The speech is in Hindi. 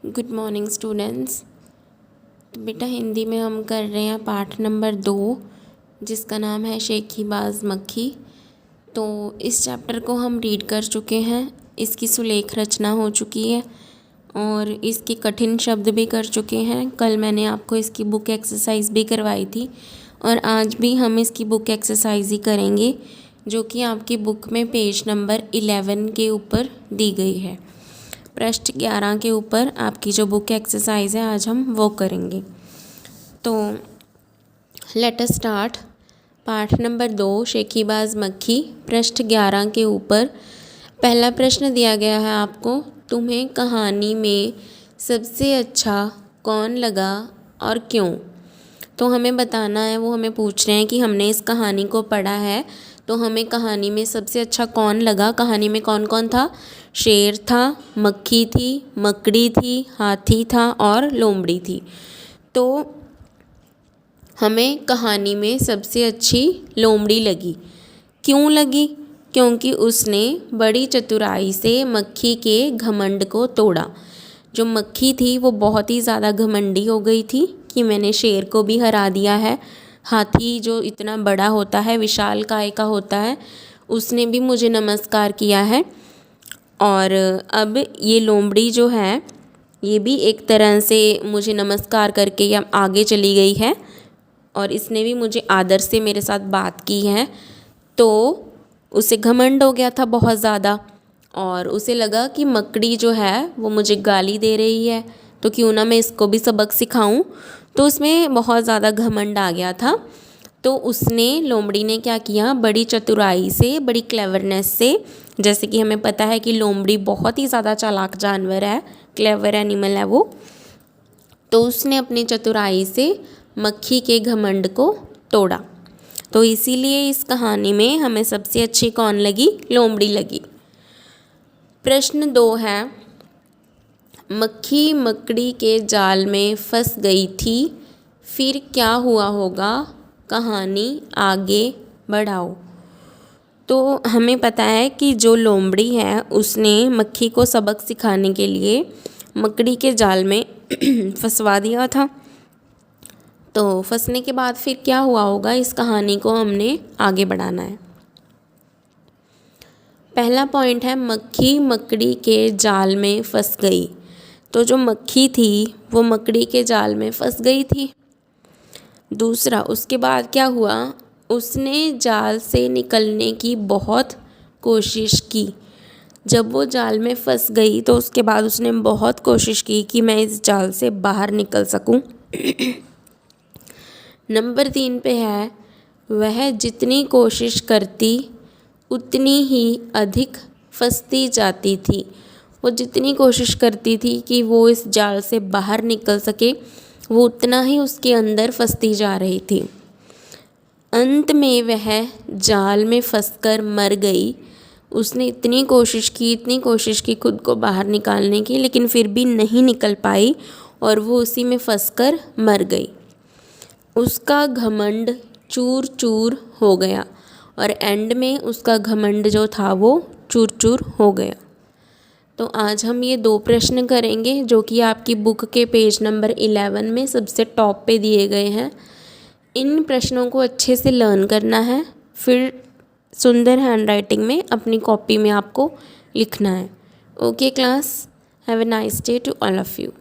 Good morning students. तो बेटा हिंदी में हम कर रहे हैं पाठ नंबर 2 जिसका नाम है शेखीबाज मक्खी। तो इस चैप्टर को हम रीड कर चुके हैं, इसकी सुलेख रचना हो चुकी है और इसके कठिन शब्द भी कर चुके हैं। कल मैंने आपको इसकी बुक एक्सरसाइज भी करवाई थी और आज भी हम इसकी बुक एक्सरसाइज ही करेंगे जो कि आपकी बुक में पेज नंबर 11 के ऊपर दी गई है। पृष्ठ 11 के ऊपर आपकी जो बुक एक्सरसाइज है आज हम वो करेंगे। तो लेट अस स्टार्ट। पाठ नंबर 2 शेखीबाज मक्खी, पृष्ठ 11 के ऊपर पहला प्रश्न दिया गया है आपको, तुम्हें कहानी में सबसे अच्छा कौन लगा और क्यों। तो हमें बताना है, वो हमें पूछ रहे हैं कि हमने इस कहानी को पढ़ा है तो हमें कहानी में सबसे अच्छा कौन लगा। कहानी में कौन कौन था? शेर था, मक्खी थी, मकड़ी थी, हाथी था और लोमड़ी थी। तो हमें कहानी में सबसे अच्छी लोमड़ी लगी। क्यों लगी? क्योंकि उसने बड़ी चतुराई से मक्खी के घमंड को तोड़ा। जो मक्खी थी वो बहुत ही ज़्यादा घमंडी हो गई थी कि मैंने शेर को भी हरा दिया है, हाथी जो इतना बड़ा होता है, विशाल काय का होता है, उसने भी मुझे नमस्कार किया है, और अब ये लोमड़ी जो है ये भी एक तरह से मुझे नमस्कार करके या आगे चली गई है और इसने भी मुझे आदर से मेरे साथ बात की है। तो उसे घमंड हो गया था बहुत ज़्यादा और उसे लगा कि मकड़ी जो है वो मुझे गाली दे रही है तो क्यों ना मैं इसको भी सबक सिखाऊं। तो उसमें बहुत ज़्यादा घमंड आ गया था। तो उसने, लोमड़ी ने क्या किया, बड़ी चतुराई से, बड़ी क्लेवरनेस से, जैसे कि हमें पता है कि लोमड़ी बहुत ही ज़्यादा चालाक जानवर है, क्लेवर एनिमल है वो, तो उसने अपनी चतुराई से मक्खी के घमंड को तोड़ा। तो इसीलिए इस कहानी में हमें सबसे अच्छी कौन लगी? लोमड़ी लगी। प्रश्न 2 है, मक्खी मकड़ी के जाल में फंस गई थी, फिर क्या हुआ होगा, कहानी आगे बढ़ाओ। तो हमें पता है कि जो लोमड़ी है उसने मक्खी को सबक सिखाने के लिए मकड़ी के जाल में फंसवा दिया था। तो फंसने के बाद फिर क्या हुआ होगा, इस कहानी को हमने आगे बढ़ाना है। पहला पॉइंट है, मक्खी मकड़ी के जाल में फंस गई। तो जो मक्खी थी वो मकड़ी के जाल में फंस गई थी। दूसरा, उसके बाद क्या हुआ, उसने जाल से निकलने की बहुत कोशिश की। जब वो जाल में फंस गई तो उसके बाद उसने बहुत कोशिश की कि मैं इस जाल से बाहर निकल सकूं। नंबर 3 पे है, वह जितनी कोशिश करती उतनी ही अधिक फंसती जाती थी। वो जितनी कोशिश करती थी कि वो इस जाल से बाहर निकल सके, वो उतना ही उसके अंदर फंसती जा रही थी। अंत में वह जाल में फंसकर मर गई। उसने इतनी कोशिश की खुद को बाहर निकालने की, लेकिन फिर भी नहीं निकल पाई और वो उसी में फंसकर मर गई। उसका घमंड चूर चूर हो गया और एंड में उसका घमंड जो था वो चूर चूर हो गया। तो आज हम ये 2 प्रश्न करेंगे जो कि आपकी बुक के पेज नंबर 11 में सबसे टॉप पे दिए गए हैं। इन प्रश्नों को अच्छे से लर्न करना है, फिर सुंदर हैंडराइटिंग में अपनी कॉपी में आपको लिखना है। Okay class, have a nice day to all of you.